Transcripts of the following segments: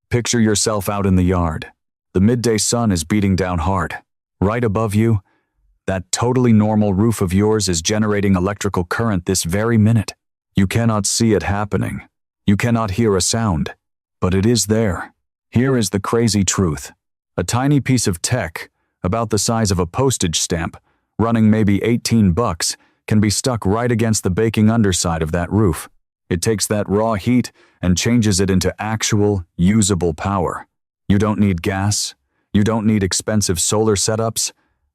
Picture yourself out in the yard. The midday sun is beating down hard. Right above you, that totally normal roof of yours is generating electrical current this very minute. You cannot see it happening. You cannot hear a sound, but it is there. Here is the crazy truth. A tiny piece of tech, about the size of a postage stamp, running maybe $18, can be stuck right against the baking underside of that roof. It takes that raw heat and changes it into actual, usable power. You don't need gas, you don't need expensive solar setups,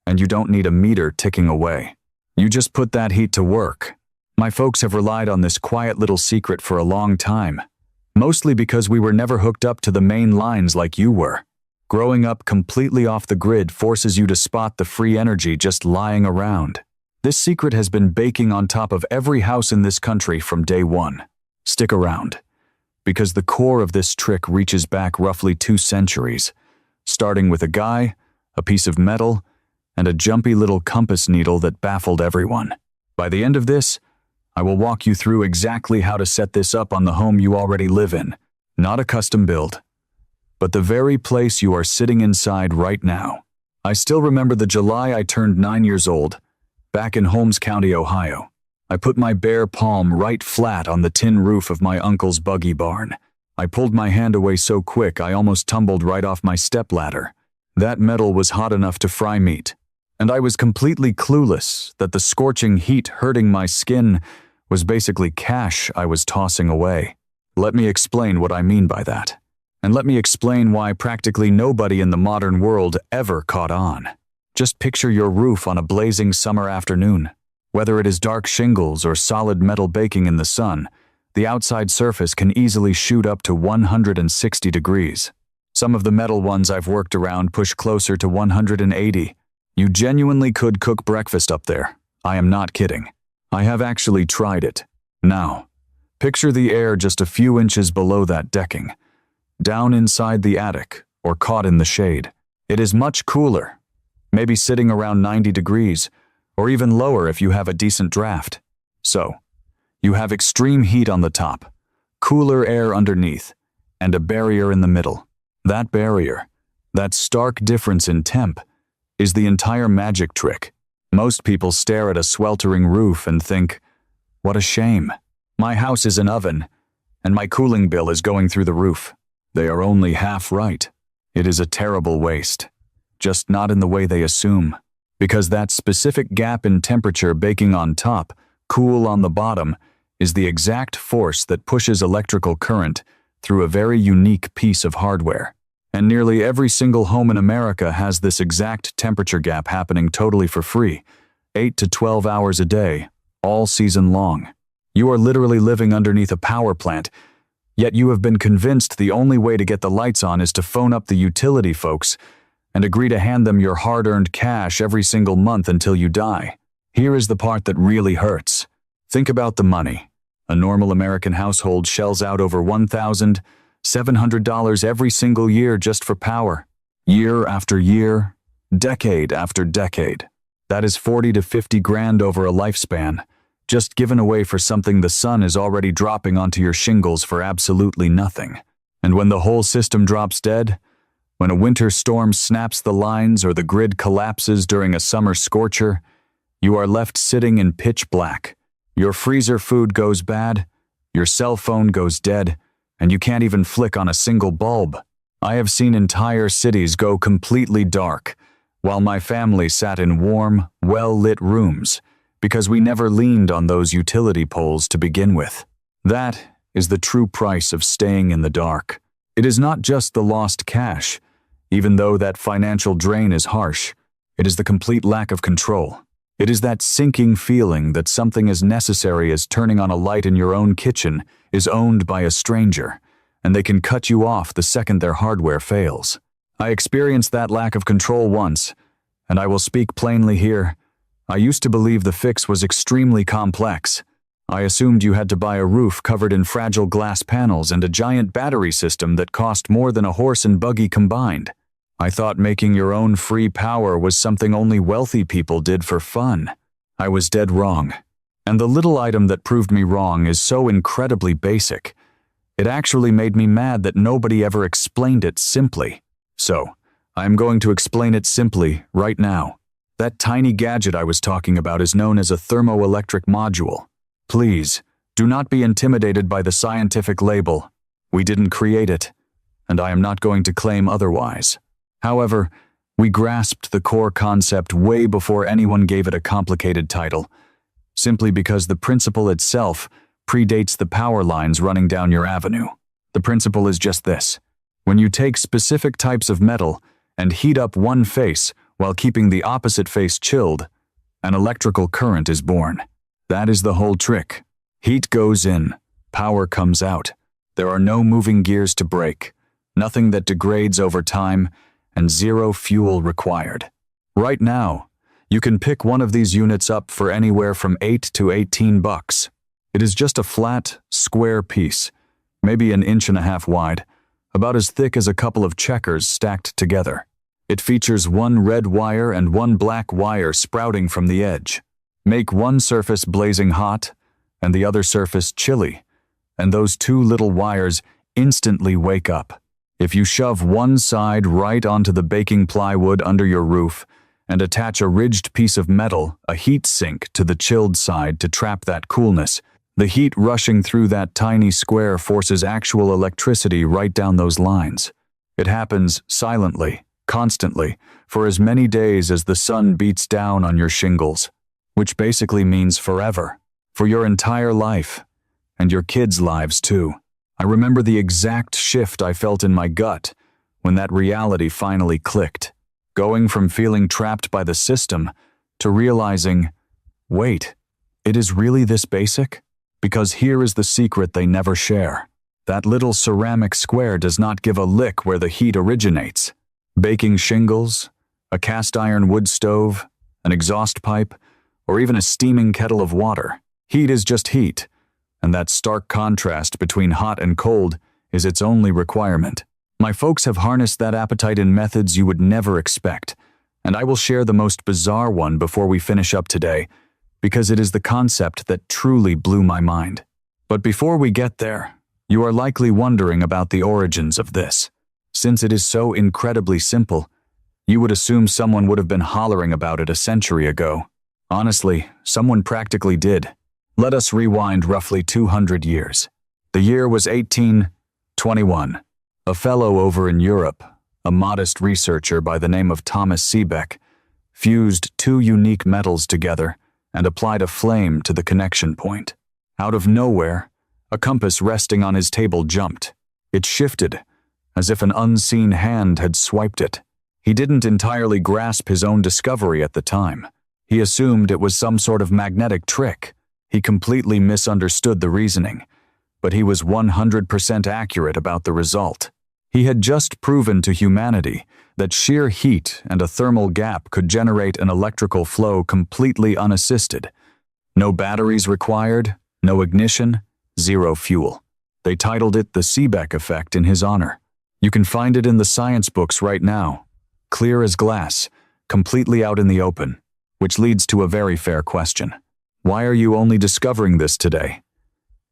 and you don't need a meter ticking away. You just put that heat to work. My folks have relied on this quiet little secret for a long time, mostly because we were never hooked up to the main lines like you were. Growing up completely off the grid forces you to spot the free energy just lying around. This secret has been baking on top of every house in this country from day one. Stick around, because the core of this trick reaches back roughly 2 centuries, starting with a guy, a piece of metal, and a jumpy little compass needle that baffled everyone. By the end of this, I will walk you through exactly how to set this up on the home you already live in, not a custom build, but the very place you are sitting inside right now. I still remember the July I turned 9 years old, back in Holmes County, Ohio. I put my bare palm right flat on the tin roof of my uncle's buggy barn. I pulled my hand away so quick I almost tumbled right off my stepladder. That metal was hot enough to fry meat, and I was completely clueless that the scorching heat hurting my skin was basically cash I was tossing away. Let me explain what I mean by that. And let me explain why practically nobody in the modern world ever caught on. Just picture your roof on a blazing summer afternoon. Whether it is dark shingles or solid metal baking in the sun, the outside surface can easily shoot up to 160 degrees. Some of the metal ones I've worked around push closer to 180. You genuinely could cook breakfast up there. I am not kidding. I have actually tried it. Now, picture the air just a few inches below that decking, down inside the attic or caught in the shade. It is much cooler, maybe sitting around 90 degrees, or even lower if you have a decent draft. So, you have extreme heat on the top, cooler air underneath, and a barrier in the middle. That barrier, that stark difference in temp, is the entire magic trick. Most people stare at a sweltering roof and think, what a shame. My house is an oven, and my cooling bill is going through the roof. They are only half right. It is a terrible waste, just not in the way they assume. Because that specific gap in temperature baking on top, cool on the bottom, is the exact force that pushes electrical current through a very unique piece of hardware. And nearly every single home in America has this exact temperature gap happening totally for free, 8 to 12 hours a day, all season long. You are literally living underneath a power plant, yet you have been convinced the only way to get the lights on is to phone up the utility folks and agree to hand them your hard-earned cash every single month until you die. Here is the part that really hurts. Think about the money. A normal American household shells out over $1,700 every single year just for power. Year after year, decade after decade. That is 40 to 50 grand over a lifespan, just given away for something the sun is already dropping onto your shingles for absolutely nothing. And when the whole system drops dead, when a winter storm snaps the lines or the grid collapses during a summer scorcher, you are left sitting in pitch black. Your freezer food goes bad, your cell phone goes dead, and you can't even flick on a single bulb. I have seen entire cities go completely dark, while my family sat in warm, well-lit rooms, because we never leaned on those utility poles to begin with. That is the true price of staying in the dark. It is not just the lost cash, even though that financial drain is harsh. It is the complete lack of control. It is that sinking feeling that something as necessary as turning on a light in your own kitchen is owned by a stranger, and they can cut you off the second their hardware fails. I experienced that lack of control once, and I will speak plainly here. I used to believe the fix was extremely complex. I assumed you had to buy a roof covered in fragile glass panels and a giant battery system that cost more than a horse and buggy combined. I thought making your own free power was something only wealthy people did for fun. I was dead wrong. And the little item that proved me wrong is so incredibly basic. It actually made me mad that nobody ever explained it simply. So, I am going to explain it simply right now. That tiny gadget I was talking about is known as a thermoelectric module. Please, do not be intimidated by the scientific label. We didn't create it, and I am not going to claim otherwise. However, we grasped the core concept way before anyone gave it a complicated title, simply because the principle itself predates the power lines running down your avenue. The principle is just this: when you take specific types of metal and heat up one face while keeping the opposite face chilled, an electrical current is born. That is the whole trick. Heat goes in, power comes out. There are no moving gears to break, nothing that degrades over time, and zero fuel required. Right now, you can pick one of these units up for anywhere from $8 to $18. It is just a flat, square piece, maybe 1.5 inches wide, about as thick as a couple of checkers stacked together. It features one red wire and one black wire sprouting from the edge. Make one surface blazing hot and the other surface chilly, and those two little wires instantly wake up. If you shove one side right onto the baking plywood under your roof and attach a ridged piece of metal, a heat sink, to the chilled side to trap that coolness, the heat rushing through that tiny square forces actual electricity right down those lines. It happens silently, constantly, for as many days as the sun beats down on your shingles, which basically means forever, for your entire life, and your kids' lives too. I remember the exact shift I felt in my gut when that reality finally clicked, going from feeling trapped by the system to realizing, wait, it is really this basic? Because here is the secret they never share. That little ceramic square does not give a lick where the heat originates. Baking shingles, a cast iron wood stove, an exhaust pipe, or even a steaming kettle of water. Heat is just heat, and that stark contrast between hot and cold is its only requirement. My folks have harnessed that appetite in methods you would never expect, and I will share the most bizarre one before we finish up today, because it is the concept that truly blew my mind. But before we get there, you are likely wondering about the origins of this. Since it is so incredibly simple, you would assume someone would have been hollering about it a century ago. Honestly, someone practically did. Let us rewind roughly 200 years. The year was 1821. A fellow over in Europe, a modest researcher by the name of Thomas Seebeck, fused two unique metals together and applied a flame to the connection point. Out of nowhere, a compass resting on his table jumped. It shifted, as if an unseen hand had swiped it. He didn't entirely grasp his own discovery at the time. He assumed it was some sort of magnetic trick. He completely misunderstood the reasoning, but he was 100% accurate about the result. He had just proven to humanity that sheer heat and a thermal gap could generate an electrical flow completely unassisted. No batteries required, no ignition, zero fuel. They titled it the Seebeck effect in his honor. You can find it in the science books right now, clear as glass, completely out in the open, which leads to a very fair question. Why are you only discovering this today?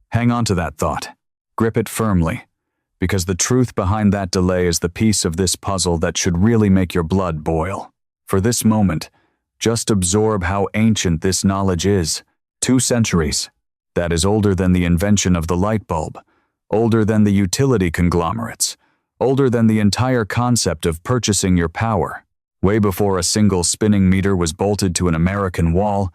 Hang on to that thought. Grip it firmly, because the truth behind that delay is the piece of this puzzle that should really make your blood boil. For this moment, just absorb how ancient this knowledge is. 2 centuries. That is older than the invention of the light bulb, older than the utility conglomerates, older than the entire concept of purchasing your power. Way before a single spinning meter was bolted to an American wall,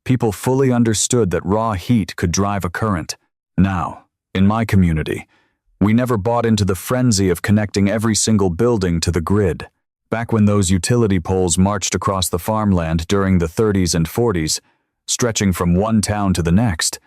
people fully understood that raw heat could drive a current. Now, in my community, we never bought into the frenzy of connecting every single building to the grid. Back when those utility poles marched across the farmland during the 30s and 40s, stretching from one town to the next,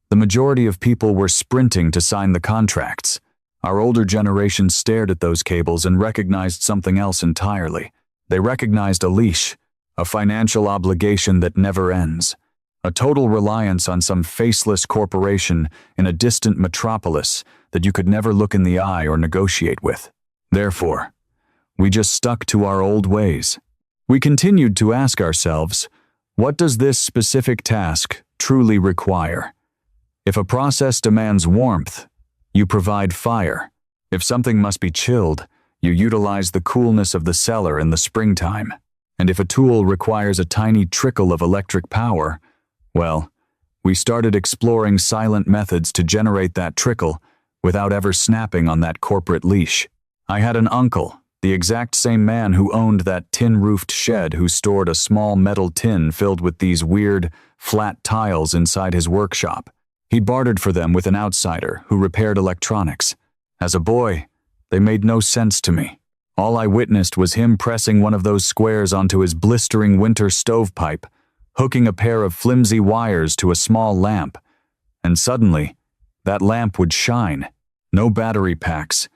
the majority of people were sprinting to sign the contracts. Our older generation stared at those cables and recognized something else entirely. They recognized a leash, a financial obligation that never ends, a total reliance on some faceless corporation in a distant metropolis that you could never look in the eye or negotiate with. Therefore, we just stuck to our old ways. We continued to ask ourselves, what does this specific task truly require? If a process demands warmth, You provide fire. If something must be chilled, you utilize the coolness of the cellar in the springtime. And if a tool requires a tiny trickle of electric power, well, we started exploring silent methods to generate that trickle without ever snapping on that corporate leash. I had an uncle, the exact same man who owned that tin-roofed shed, who stored a small metal tin filled with these weird, flat tiles inside his workshop. He bartered for them with an outsider who repaired electronics. As a boy, they made no sense to me. All I witnessed was him pressing one of those squares onto his blistering winter stovepipe, hooking a pair of flimsy wires to a small lamp, and suddenly, that lamp would shine. No battery packs,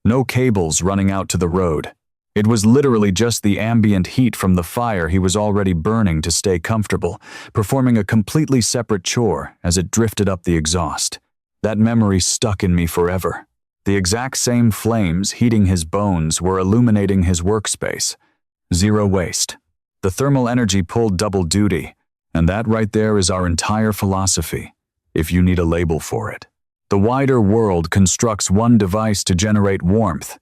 no cables running out to the road. It was literally just the ambient heat from the fire he was already burning to stay comfortable, performing a completely separate chore as it drifted up the exhaust. That memory stuck in me forever. The exact same flames heating his bones were illuminating his workspace. Zero waste. The thermal energy pulled double duty, and that right there is our entire philosophy, if you need a label for it. The wider world constructs one device to generate warmth,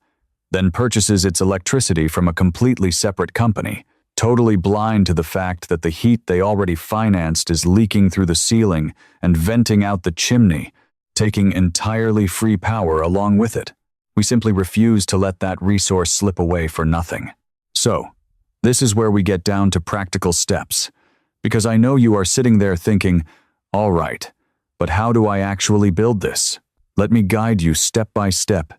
then purchases its electricity from a completely separate company, totally blind to the fact that the heat they already financed is leaking through the ceiling and venting out the chimney, taking entirely free power along with it. We simply refuse to let that resource slip away for nothing. So, this is where we get down to practical steps, because I know you are sitting there thinking, all right, but how do I actually build this? Let me guide you step by step,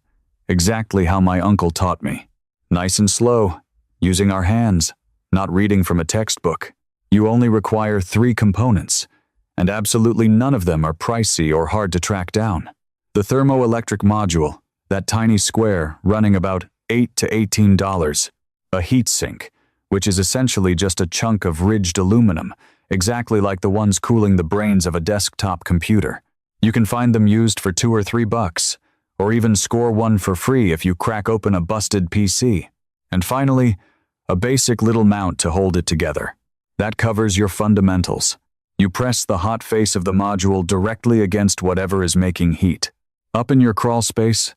exactly how my uncle taught me. Nice and slow, using our hands, not reading from a textbook. You only require 3 components, and absolutely none of them are pricey or hard to track down. The thermoelectric module, that tiny square running about $8 to $18. A heatsink, which is essentially just a chunk of ridged aluminum, exactly like the ones cooling the brains of a desktop computer. You can find them used for $2 or $3, or even score one for free if you crack open a busted PC. And finally, a basic little mount to hold it together. That covers your fundamentals. You press the hot face of the module directly against whatever is making heat. Up in your crawl space,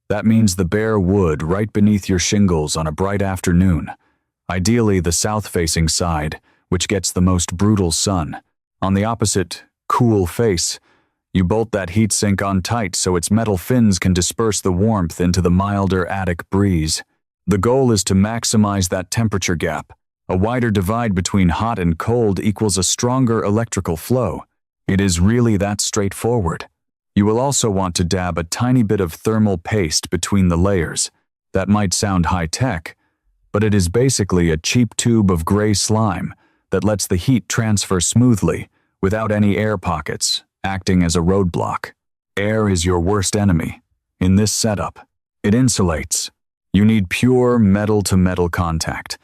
that means the bare wood right beneath your shingles on a bright afternoon, ideally the south-facing side, which gets the most brutal sun. On the opposite, cool face, you bolt that heatsink on tight so its metal fins can disperse the warmth into the milder attic breeze. The goal is to maximize that temperature gap. A wider divide between hot and cold equals a stronger electrical flow. It is really that straightforward. You will also want to dab a tiny bit of thermal paste between the layers. That might sound high-tech, but it is basically a cheap tube of gray slime that lets the heat transfer smoothly without any air pockets acting as a roadblock. Air is your worst enemy. In this setup, it insulates. You need pure metal-to-metal contact,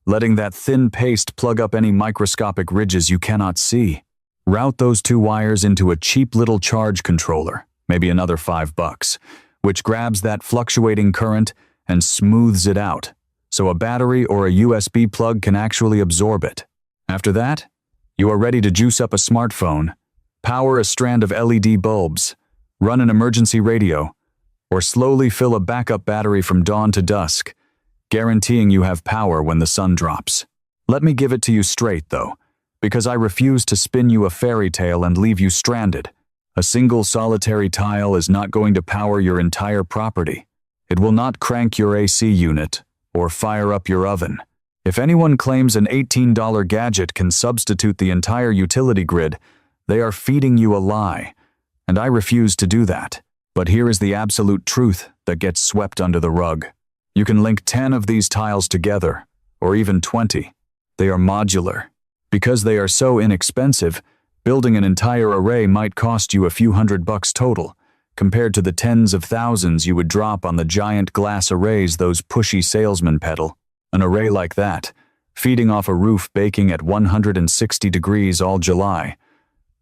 letting that thin paste plug up any microscopic ridges you cannot see. Route those 2 wires into a cheap little charge controller, maybe another $5, which grabs that fluctuating current and smooths it out, so a battery or a USB plug can actually absorb it. After that, you are ready to juice up a smartphone, power a strand of LED bulbs, run an emergency radio, or slowly fill a backup battery from dawn to dusk, guaranteeing you have power when the sun drops. Let me give it to you straight, though, because I refuse to spin you a fairy tale and leave you stranded. A single solitary tile is not going to power your entire property. It will not crank your AC unit or fire up your oven. If anyone claims an $18 gadget can substitute the entire utility grid, they are feeding you a lie, and I refuse to do that. But here is the absolute truth that gets swept under the rug. You can link 10 of these tiles together, or even 20. They are modular. Because they are so inexpensive, building an entire array might cost you a few $100 total, compared to the tens of thousands you would drop on the giant glass arrays those pushy salesmen peddle. An array like that, feeding off a roof baking at 160 degrees all July,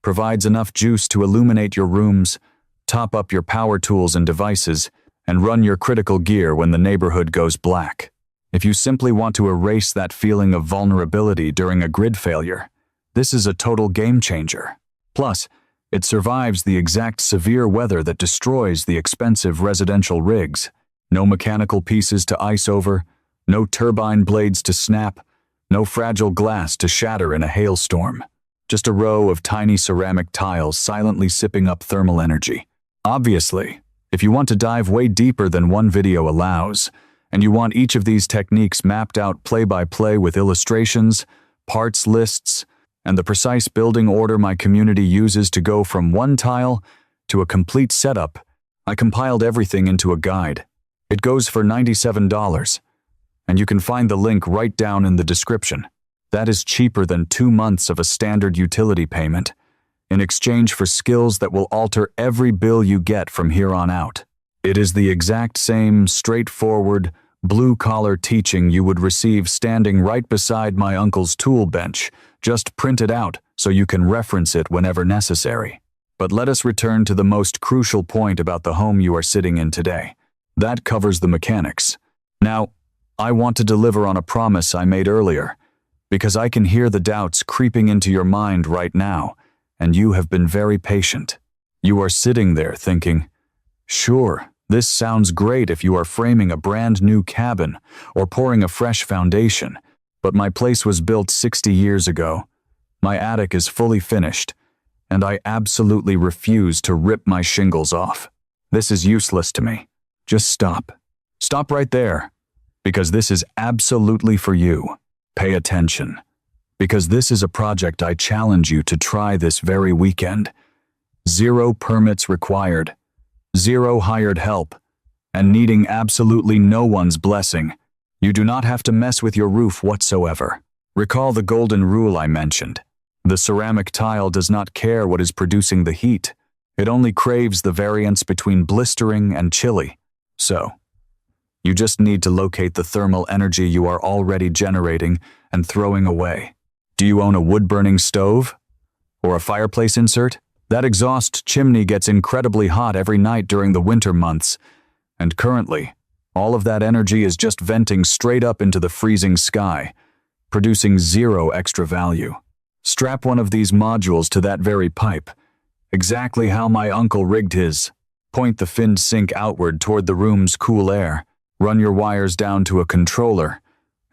provides enough juice to illuminate your rooms, top up your power tools and devices, and run your critical gear when the neighborhood goes black. If you simply want to erase that feeling of vulnerability during a grid failure, this is a total game changer. Plus, It survives the exact severe weather that destroys the expensive residential rigs. No mechanical pieces to ice over, no turbine blades to snap, no fragile glass to shatter in a hailstorm. Just a row of tiny ceramic tiles silently sipping up thermal energy. Obviously, if you want to dive way deeper than one video allows, and you want each of these techniques mapped out play-by-play with illustrations, parts lists, and the precise building order my community uses to go from one tile to a complete setup, I compiled everything into a guide. It goes for $97, and you can find the link right down in the description. That is cheaper than 2 months of a standard utility payment, in exchange for skills that will alter every bill you get from here on out. It is the exact same straightforward, blue-collar teaching you would receive standing right beside my uncle's tool bench, just printed out so you can reference it whenever necessary. But let us return to the most crucial point about the home you are sitting in today. That covers the mechanics. Now, I want to deliver on a promise I made earlier, because I can hear the doubts creeping into your mind right now, and you have been very patient. You are sitting there thinking, sure, this sounds great if you are framing a brand new cabin or pouring a fresh foundation, but my place was built 60 years ago. My attic is fully finished, and I absolutely refuse to rip my shingles off. This is useless to me. Just stop. Stop right there, because this is absolutely for you. Pay attention, because this is a project I challenge you to try this very weekend. 0 permits required, 0 hired help, and needing absolutely no one's blessing. You do not have to mess with your roof whatsoever. Recall the golden rule I mentioned. The ceramic tile does not care what is producing the heat. It only craves the variance between blistering and chilly. So, you just need to locate the thermal energy you are already generating and throwing away. Do you own a wood-burning stove? Or a fireplace insert? That exhaust chimney gets incredibly hot every night during the winter months, and currently, all of that energy is just venting straight up into the freezing sky, producing 0 extra value. Strap one of these modules to that very pipe, exactly how my uncle rigged his. Point the finned sink outward toward the room's cool air. Run your wires down to a controller,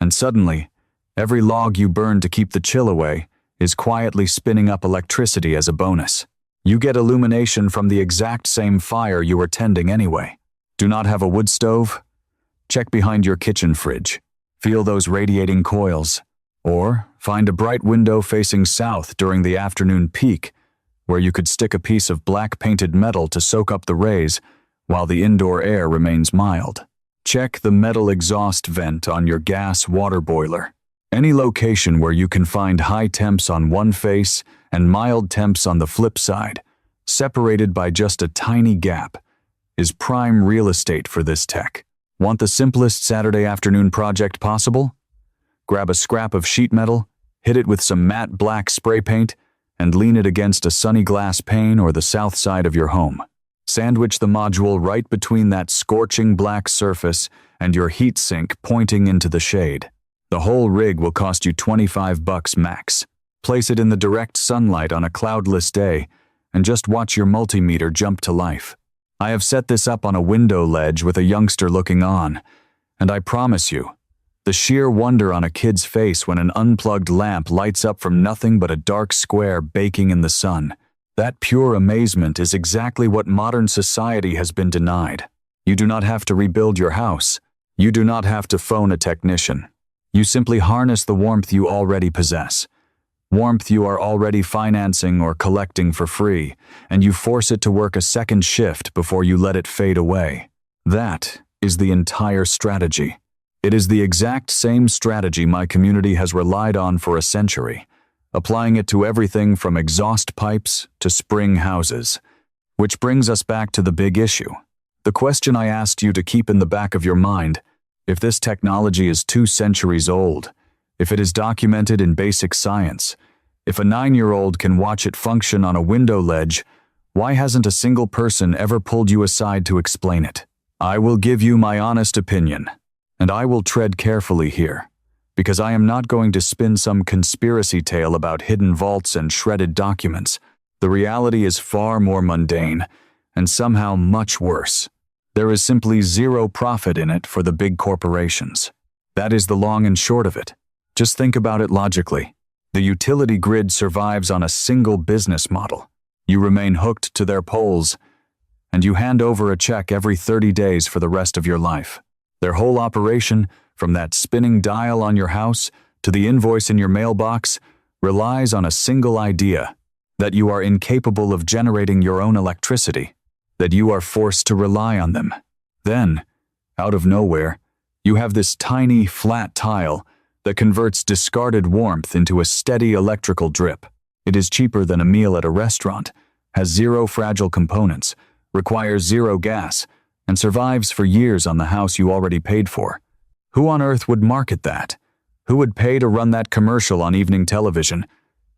and suddenly, every log you burn to keep the chill away is quietly spinning up electricity as a bonus. You get illumination from the exact same fire you were tending anyway. Do not have a wood stove? Check behind your kitchen fridge. Feel those radiating coils. Or find a bright window facing south during the afternoon peak, where you could stick a piece of black painted metal to soak up the rays while the indoor air remains mild. Check the metal exhaust vent on your gas water boiler. Any location where you can find high temps on one face and mild temps on the flip side, separated by just a tiny gap, is prime real estate for this tech. Want the simplest Saturday afternoon project possible? Grab a scrap of sheet metal, hit it with some matte black spray paint, and lean it against a sunny glass pane or the south side of your home. Sandwich the module right between that scorching black surface and your heat sink pointing into the shade. The whole rig will cost you $25 max. Place it in the direct sunlight on a cloudless day and just watch your multimeter jump to life. I have set this up on a window ledge with a youngster looking on, and I promise you, the sheer wonder on a kid's face when an unplugged lamp lights up from nothing but a dark square baking in the sun. That pure amazement is exactly what modern society has been denied. You do not have to rebuild your house. You do not have to phone a technician. You simply harness the warmth you already possess. Warmth you are already financing or collecting for free, and you force it to work a second shift before you let it fade away. That is the entire strategy. It is the exact same strategy my community has relied on for a century, applying it to everything from exhaust pipes to spring houses. Which brings us back to the big issue. The question I asked you to keep in the back of your mind: if this technology is 2 centuries old, if it is documented in basic science, if a 9-year-old can watch it function on a window ledge, why hasn't a single person ever pulled you aside to explain it? I will give you my honest opinion, and I will tread carefully here, because I am not going to spin some conspiracy tale about hidden vaults and shredded documents. The reality is far more mundane, and somehow much worse. There is simply zero profit in it for the big corporations. That is the long and short of it. Just think about it logically. The utility grid survives on a single business model. You remain hooked to their poles, and you hand over a check every 30 days for the rest of your life. Their whole operation, from that spinning dial on your house to the invoice in your mailbox, relies on a single idea: that you are incapable of generating your own electricity, that you are forced to rely on them. Then, out of nowhere, you have this tiny, flat tile that converts discarded warmth into a steady electrical drip. It is cheaper than a meal at a restaurant, has zero fragile components, requires zero gas, and survives for years on the house you already paid for. Who on earth would market that? Who would pay to run that commercial on evening television?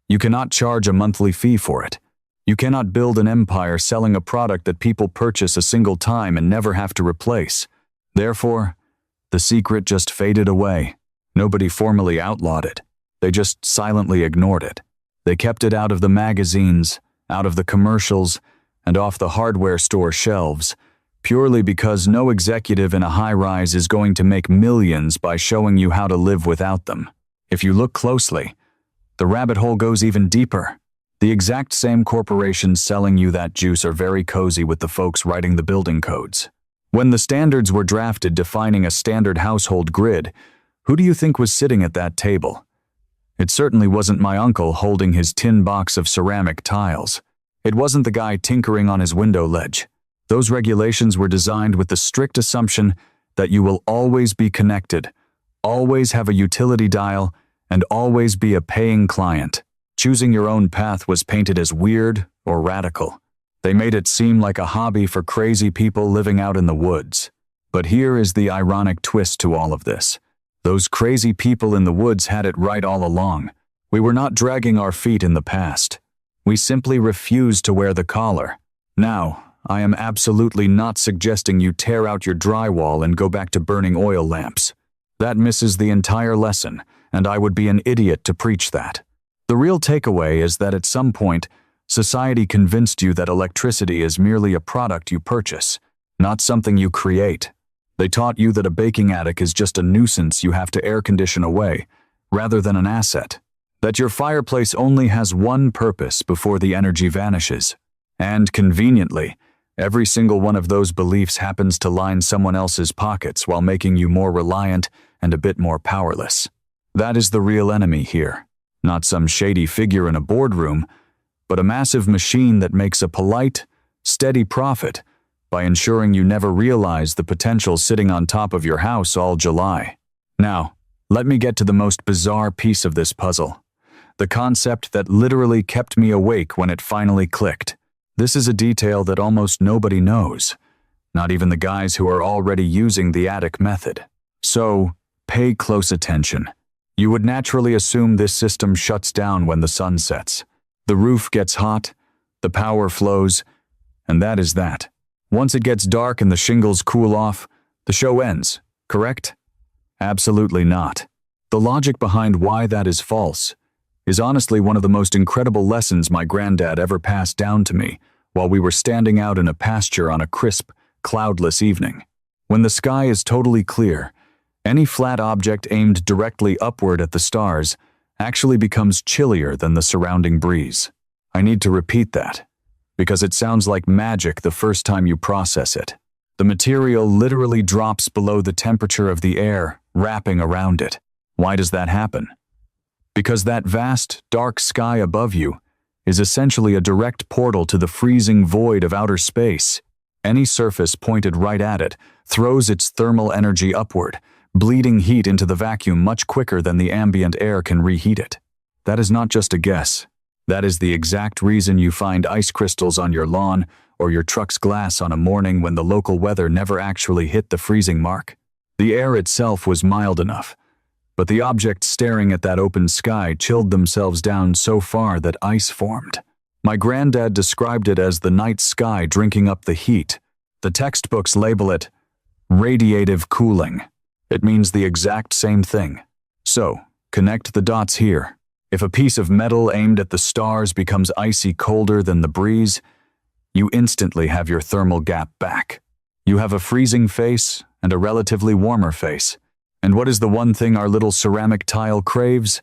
You cannot charge a monthly fee for it. You cannot build an empire selling a product that people purchase a single time and never have to replace. Therefore, the secret just faded away. Nobody formally outlawed it. They just silently ignored it. They kept it out of the magazines, out of the commercials, and off the hardware store shelves, purely because no executive in a high-rise is going to make millions by showing you how to live without them. If you look closely, the rabbit hole goes even deeper. The exact same corporations selling you that juice are very cozy with the folks writing the building codes. When the standards were drafted defining a standard household grid, who do you think was sitting at that table? It certainly wasn't my uncle holding his tin box of ceramic tiles. It wasn't the guy tinkering on his window ledge. Those regulations were designed with the strict assumption that you will always be connected, always have a utility dial, and always be a paying client. Choosing your own path was painted as weird or radical. They made it seem like a hobby for crazy people living out in the woods. But here is the ironic twist to all of this. Those crazy people in the woods had it right all along. We were not dragging our feet in the past. We simply refused to wear the collar. Now, I am absolutely not suggesting you tear out your drywall and go back to burning oil lamps. That misses the entire lesson, and I would be an idiot to preach that. The real takeaway is that at some point, society convinced you that electricity is merely a product you purchase, not something you create. They taught you that a baking attic is just a nuisance you have to air condition away, rather than an asset. That your fireplace only has one purpose before the energy vanishes. And conveniently, every single one of those beliefs happens to line someone else's pockets while making you more reliant and a bit more powerless. That is the real enemy here. Not some shady figure in a boardroom, but a massive machine that makes a polite, steady profit by ensuring you never realize the potential sitting on top of your house all July. Now, let me get to the most bizarre piece of this puzzle. The concept that literally kept me awake when it finally clicked. This is a detail that almost nobody knows, not even the guys who are already using the attic method. So, pay close attention. You would naturally assume this system shuts down when the sun sets. The roof gets hot, the power flows, and that is that. Once it gets dark and the shingles cool off, the show ends, correct? Absolutely not. The logic behind why that is false is honestly one of the most incredible lessons my granddad ever passed down to me while we were standing out in a pasture on a crisp, cloudless evening. When the sky is totally clear, any flat object aimed directly upward at the stars actually becomes chillier than the surrounding breeze. I need to repeat that, because it sounds like magic the first time you process it. The material literally drops below the temperature of the air, wrapping around it. Why does that happen? Because that vast, dark sky above you is essentially a direct portal to the freezing void of outer space. Any surface pointed right at it throws its thermal energy upward, bleeding heat into the vacuum much quicker than the ambient air can reheat it. That is not just a guess. That is the exact reason you find ice crystals on your lawn or your truck's glass on a morning when the local weather never actually hit the freezing mark. The air itself was mild enough, but the objects staring at that open sky chilled themselves down so far that ice formed. My granddad described it as the night sky drinking up the heat. The textbooks label it radiative cooling. It means the exact same thing. So, connect the dots here. If a piece of metal aimed at the stars becomes icy colder than the breeze, you instantly have your thermal gap back. You have a freezing face and a relatively warmer face. And what is the one thing our little ceramic tile craves?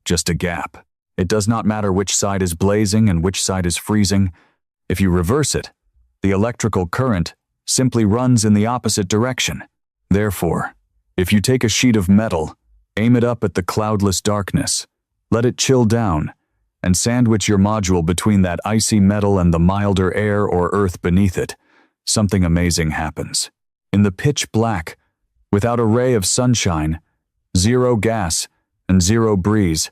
Just a gap. It does not matter which side is blazing and which side is freezing. If you reverse it, the electrical current simply runs in the opposite direction. Therefore, if you take a sheet of metal, aim it up at the cloudless darkness, let it chill down, and sandwich your module between that icy metal and the milder air or earth beneath it, something amazing happens. In the pitch black, without a ray of sunshine, zero gas, and zero breeze,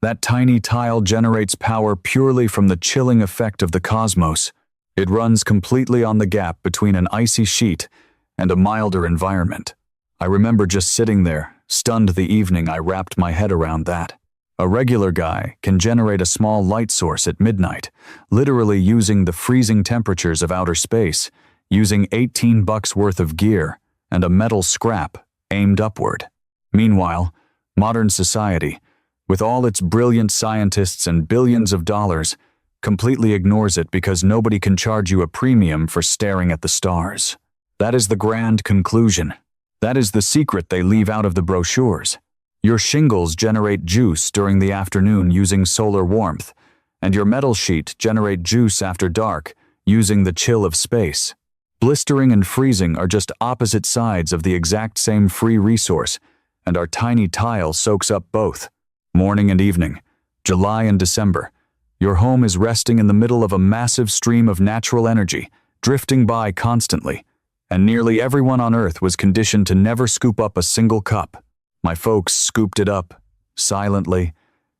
that tiny tile generates power purely from the chilling effect of the cosmos. It runs completely on the gap between an icy sheet and a milder environment. I remember just sitting there, stunned the evening I wrapped my head around that. A regular guy can generate a small light source at midnight, literally using the freezing temperatures of outer space, using $18 worth of gear and a metal scrap aimed upward. Meanwhile, modern society, with all its brilliant scientists and billions of dollars, completely ignores it because nobody can charge you a premium for staring at the stars. That is the grand conclusion. That is the secret they leave out of the brochures. Your shingles generate juice during the afternoon using solar warmth, and your metal sheet generate juice after dark using the chill of space. Blistering and freezing are just opposite sides of the exact same free resource, and our tiny tile soaks up both. Morning and evening, July and December, your home is resting in the middle of a massive stream of natural energy, drifting by constantly, and nearly everyone on Earth was conditioned to never scoop up a single cup. My folks scooped it up, silently,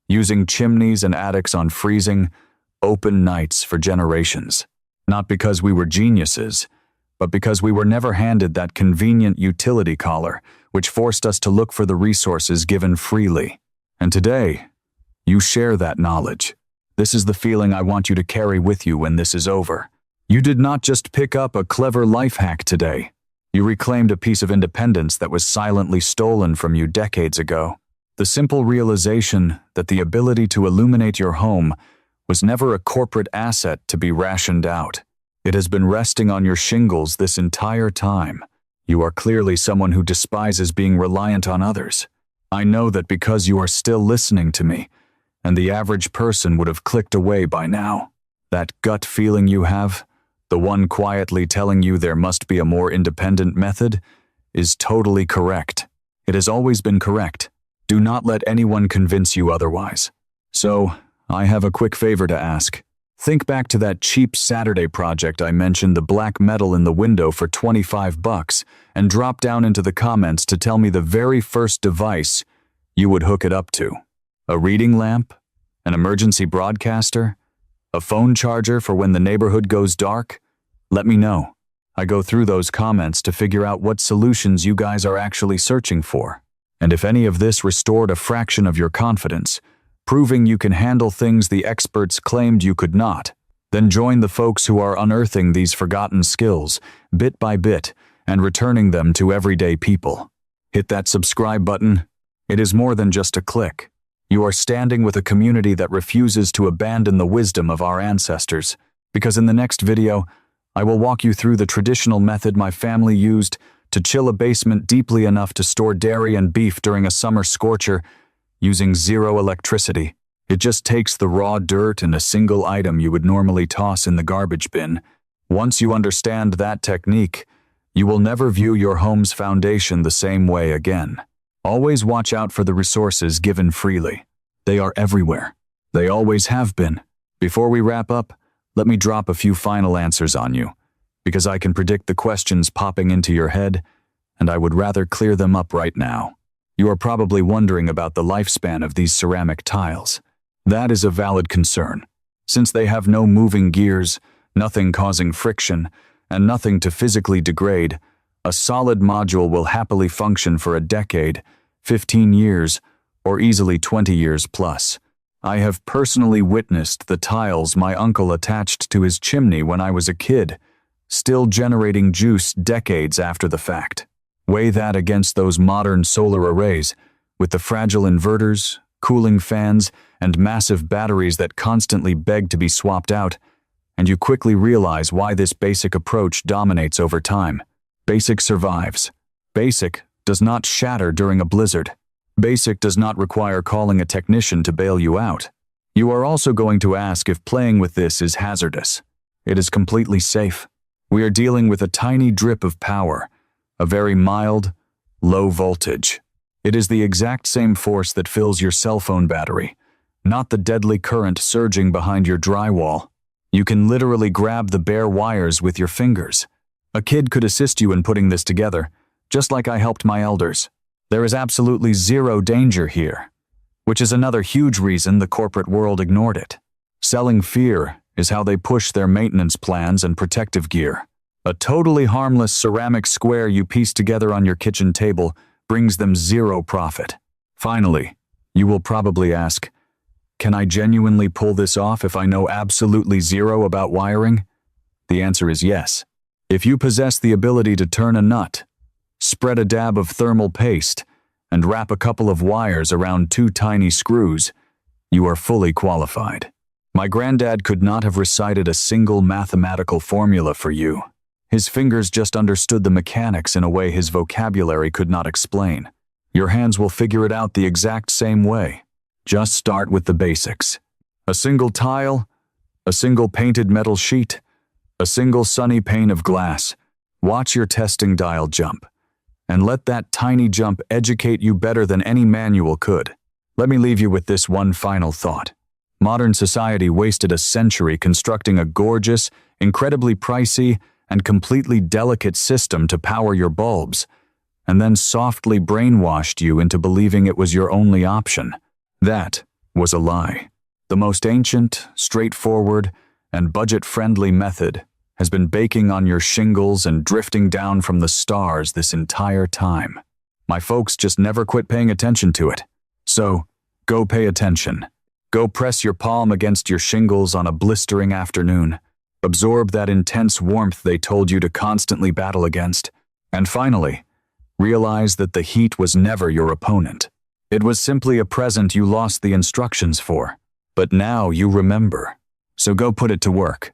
using chimneys and attics on freezing, open nights for generations. Not because we were geniuses, but because we were never handed that convenient utility collar, which forced us to look for the resources given freely. And today, you share that knowledge. This is the feeling I want you to carry with you when this is over. You did not just pick up a clever life hack today. You reclaimed a piece of independence that was silently stolen from you decades ago. The simple realization that the ability to illuminate your home was never a corporate asset to be rationed out. It has been resting on your shingles this entire time. You are clearly someone who despises being reliant on others. I know that because you are still listening to me, and the average person would have clicked away by now. That gut feeling you have, the one quietly telling you there must be a more independent method, is totally correct. It has always been correct. Do not let anyone convince you otherwise. So, I have a quick favor to ask. Think back to that cheap Saturday project I mentioned, the black metal in the window for $25, and drop down into the comments to tell me the very first device you would hook it up to. A reading lamp? An emergency broadcaster? A phone charger for when the neighborhood goes dark? Let me know. I go through those comments to figure out what solutions you guys are actually searching for. And if any of this restored a fraction of your confidence, proving you can handle things the experts claimed you could not, then join the folks who are unearthing these forgotten skills, bit by bit, and returning them to everyday people. Hit that subscribe button. It is more than just a click. You are standing with a community that refuses to abandon the wisdom of our ancestors, because in the next video, I will walk you through the traditional method my family used to chill a basement deeply enough to store dairy and beef during a summer scorcher using zero electricity. It just takes the raw dirt and a single item you would normally toss in the garbage bin. Once you understand that technique, you will never view your home's foundation the same way again. Always watch out for the resources given freely. They are everywhere. They always have been. Before we wrap up, let me drop a few final answers on you, because I can predict the questions popping into your head, and I would rather clear them up right now. You are probably wondering about the lifespan of these ceramic tiles. That is a valid concern. Since they have no moving gears, nothing causing friction, and nothing to physically degrade, a solid module will happily function for a decade, 15 years, or easily 20 years plus. I have personally witnessed the tiles my uncle attached to his chimney when I was a kid, still generating juice decades after the fact. Weigh that against those modern solar arrays, with the fragile inverters, cooling fans, and massive batteries that constantly beg to be swapped out, and you quickly realize why this basic approach dominates over time. Basic survives. Basic does not shatter during a blizzard. Basic does not require calling a technician to bail you out. You are also going to ask if playing with this is hazardous. It is completely safe. We are dealing with a tiny drip of power, a very mild, low voltage. It is the exact same force that fills your cell phone battery, not the deadly current surging behind your drywall. You can literally grab the bare wires with your fingers. A kid could assist you in putting this together, just like I helped my elders. There is absolutely zero danger here, which is another huge reason the corporate world ignored it. Selling fear is how they push their maintenance plans and protective gear. A totally harmless ceramic square you piece together on your kitchen table brings them zero profit. Finally, you will probably ask, can I genuinely pull this off if I know absolutely zero about wiring? The answer is yes. If you possess the ability to turn a nut, spread a dab of thermal paste, and wrap a couple of wires around 2 tiny screws, you are fully qualified. My granddad could not have recited a single mathematical formula for you. His fingers just understood the mechanics in a way his vocabulary could not explain. Your hands will figure it out the exact same way. Just start with the basics. A single tile, a single painted metal sheet, a single sunny pane of glass. Watch your testing dial jump, and let that tiny jump educate you better than any manual could. Let me leave you with this one final thought. Modern society wasted a century constructing a gorgeous, incredibly pricey, and completely delicate system to power your bulbs, and then softly brainwashed you into believing it was your only option. That was a lie. The most ancient, straightforward, and budget-friendly method has been baking on your shingles and drifting down from the stars this entire time. My folks just never quit paying attention to it. So, go pay attention. Go press your palm against your shingles on a blistering afternoon. Absorb that intense warmth they told you to constantly battle against. And finally, realize that the heat was never your opponent. It was simply a present you lost the instructions for. But now you remember. So go put it to work.